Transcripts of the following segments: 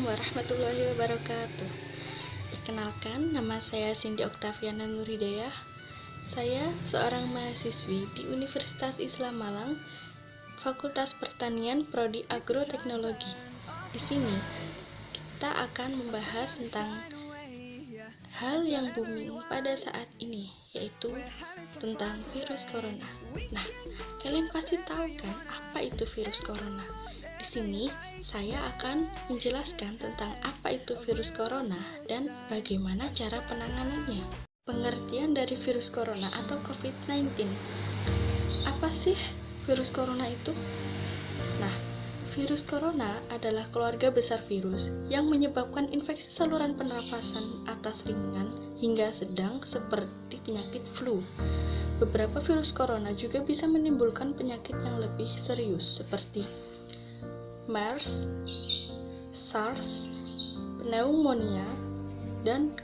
Assalamualaikum warahmatullahi wabarakatuh. Perkenalkan, nama saya Cindy Oktaviana Nurhidayah. Saya seorang mahasiswi di Universitas Islam Malang, Fakultas Pertanian Prodi Agroteknologi. Di sini kita akan membahas tentang hal yang booming pada saat ini, yaitu tentang virus corona. Nah, kalian pasti tahu kan apa itu virus corona? Di sini saya akan menjelaskan tentang apa itu virus corona dan bagaimana cara penanganannya. Pengertian dari virus corona atau COVID-19. Apa sih virus corona itu? Nah, virus corona adalah keluarga besar virus yang menyebabkan infeksi saluran pernafasan atas ringan hingga sedang seperti penyakit flu. Beberapa virus corona juga bisa menimbulkan penyakit yang lebih serius seperti MERS, SARS, pneumonia, dan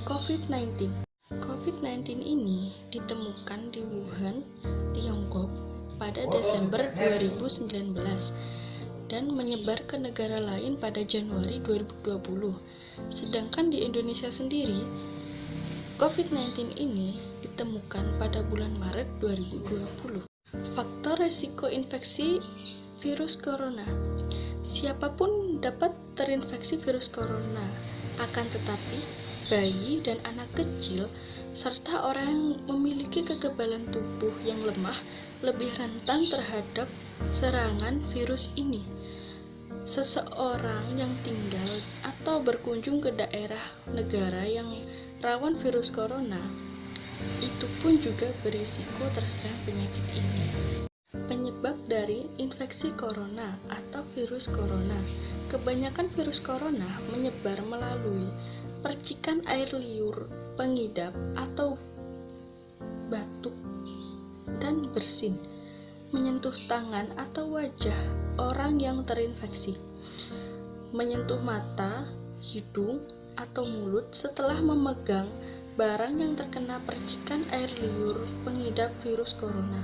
COVID-19. COVID-19 ini ditemukan di Wuhan, Tiongkok pada Desember 2019 dan menyebar ke negara lain pada Januari 2020. Sedangkan di Indonesia sendiri, COVID-19 ini ditemukan pada bulan Maret 2020. Faktor resiko infeksi virus corona. Siapapun dapat terinfeksi virus corona, akan tetapi bayi dan anak kecil serta orang yang memiliki kekebalan tubuh yang lemah lebih rentan terhadap serangan virus ini. Seseorang yang tinggal atau berkunjung ke daerah negara yang rawan virus corona, itu pun juga berisiko terserang penyakit ini. Penyebab dari infeksi corona atau virus corona. Kebanyakan virus corona menyebar melalui percikan air liur, pengidap, atau batuk dan bersin, menyentuh tangan atau wajah orang yang terinfeksi, menyentuh mata, hidung, atau mulut setelah memegang barang yang terkena percikan air liur pengidap virus corona.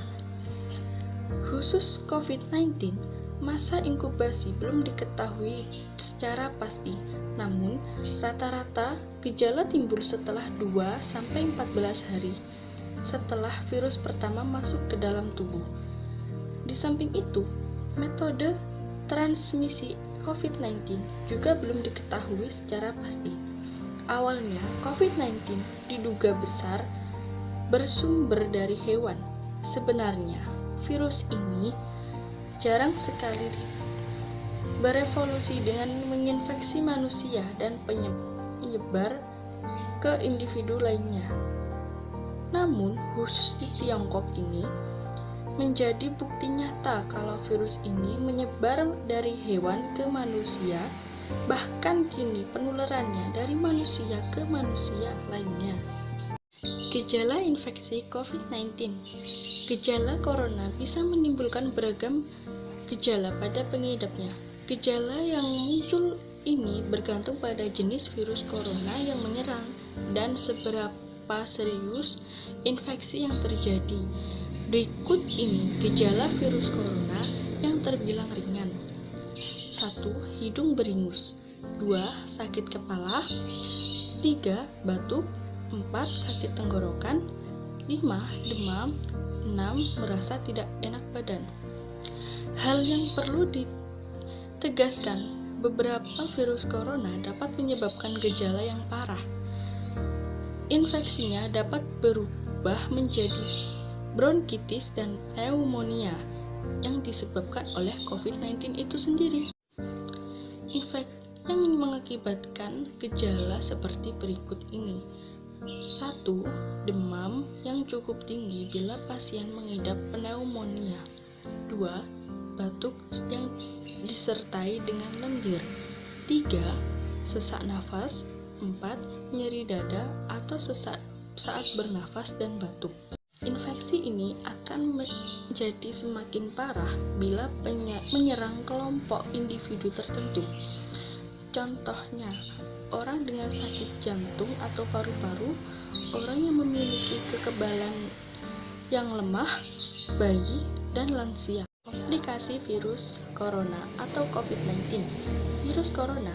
Khusus COVID-19, masa inkubasi belum diketahui secara pasti, namun rata-rata gejala timbul setelah 2-14 hari setelah virus pertama masuk ke dalam tubuh. Di samping itu, metode transmisi COVID-19 juga belum diketahui secara pasti. Awalnya, COVID-19 diduga besar bersumber dari hewan. Sebenarnya, virus ini jarang sekali berevolusi dengan menginfeksi manusia dan penyebar ke individu lainnya. Namun, khusus di Tiongkok ini menjadi bukti nyata kalau virus ini menyebar dari hewan ke manusia, bahkan kini penularannya dari manusia ke manusia lainnya. Gejala infeksi COVID-19. Gejala corona bisa menimbulkan beragam gejala pada pengidapnya. Gejala yang muncul ini bergantung pada jenis virus corona yang menyerang dan seberapa serius infeksi yang terjadi. Berikut ini gejala virus corona yang terbilang ringan. 1. Hidung beringus. 2. Sakit kepala. 3. Batuk. 4. Sakit tenggorokan. 5. Demam. 6. Merasa tidak enak badan. Hal yang perlu ditegaskan, beberapa virus corona dapat menyebabkan gejala yang parah. Infeksinya dapat berubah menjadi bronkitis dan pneumonia yang disebabkan oleh COVID-19 itu sendiri. Infeksi yang mengakibatkan gejala seperti berikut ini. 1. Demam yang cukup tinggi bila pasien mengidap pneumonia. 2. Batuk yang disertai dengan lendir. 3. Sesak nafas. 4. Nyeri dada atau sesak saat bernafas dan batuk. Infeksi ini akan menjadi semakin parah bila menyerang kelompok individu tertentu. Contohnya, orang dengan sakit jantung atau paru-paru, orang yang memiliki kekebalan yang lemah, bayi, dan lansia. Komplikasi virus corona atau COVID-19. Virus corona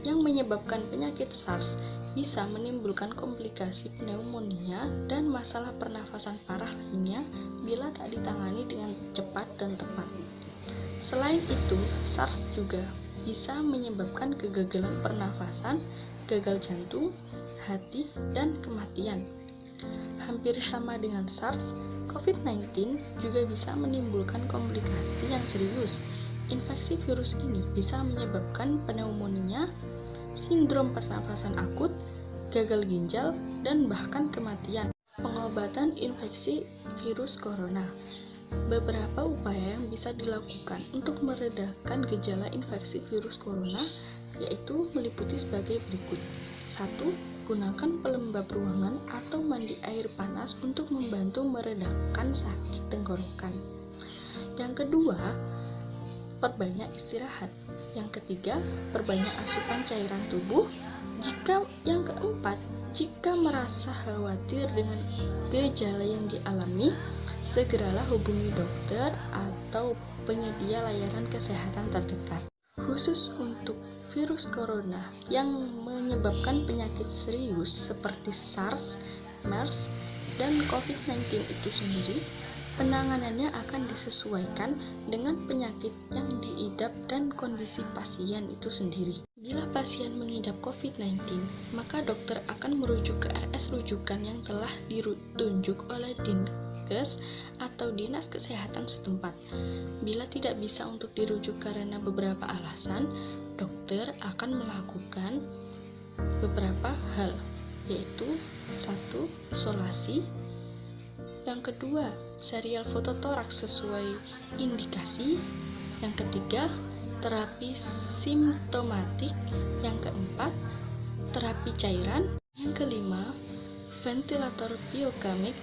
yang menyebabkan penyakit SARS bisa menimbulkan komplikasi pneumonia dan masalah pernafasan parah lainnya bila tak ditangani dengan cepat dan tepat. Selain itu, SARS juga bisa menyebabkan kegagalan pernafasan, gagal jantung, hati, dan kematian. Hampir sama dengan SARS, COVID-19 juga bisa menimbulkan komplikasi yang serius. Infeksi virus ini bisa menyebabkan pneumonia, sindrom pernafasan akut, gagal ginjal, dan bahkan kematian. Pengobatan infeksi virus corona. Beberapa upaya yang bisa dilakukan untuk meredakan gejala infeksi virus corona yaitu meliputi sebagai berikut. 1. Gunakan pelembab ruangan atau mandi air panas untuk membantu meredakan sakit tenggorokan. Yang kedua, perbanyak istirahat. Yang ketiga, perbanyak asupan cairan tubuh. Yang keempat, jika merasa khawatir dengan gejala yang dialami, segeralah hubungi dokter atau penyedia layanan kesehatan terdekat. Khusus untuk virus corona yang menyebabkan penyakit serius seperti SARS, MERS, dan COVID-19 itu sendiri, penanganannya akan disesuaikan dengan penyakit yang diidap dan kondisi pasien itu sendiri. Bila pasien mengidap COVID-19, maka dokter akan merujuk ke RS rujukan yang telah ditunjuk oleh Dinkes atau Dinas Kesehatan setempat. Bila tidak bisa untuk dirujuk karena beberapa alasan, dokter akan melakukan beberapa hal, yaitu 1. Isolasi. Yang kedua, serial fototoraks sesuai indikasi. Yang ketiga, terapi simptomatik. Yang keempat, terapi cairan. Yang kelima, ventilator biokamik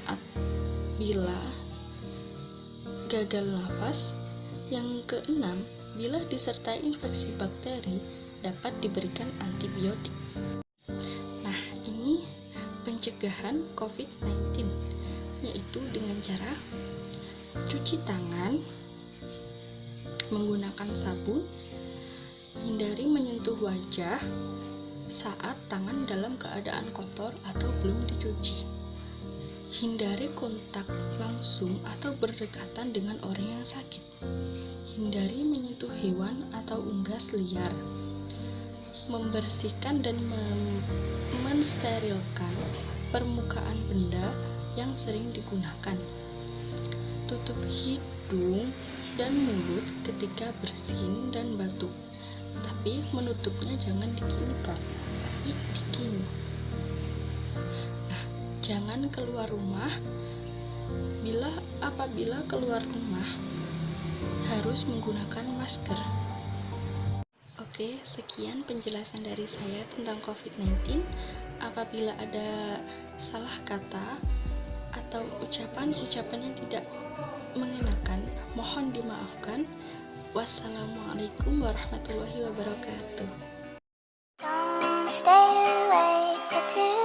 bila gagal nafas. Yang keenam, bila disertai infeksi bakteri dapat diberikan antibiotik. Nah, ini pencegahan COVID-19, yaitu dengan cara cuci tangan menggunakan sabun, hindari menyentuh wajah saat tangan dalam keadaan kotor atau belum dicuci. Hindari kontak langsung atau berdekatan dengan orang yang sakit. Hindari menyentuh hewan atau unggas liar. Membersihkan dan mensterilkan permukaan benda yang sering digunakan. Tutup hidung dan mulut ketika bersin dan batuk. Tapi menutupnya jangan dikincir, tapi dikini. Nah, jangan keluar rumah. Apabila keluar rumah harus menggunakan masker. Oke, sekian penjelasan dari saya tentang COVID-19. Apabila ada salah kata atau ucapan-ucapan yang tidak mengenakan, mohon dimaafkan. Wassalamualaikum warahmatullahi wabarakatuh. Don't stay away for too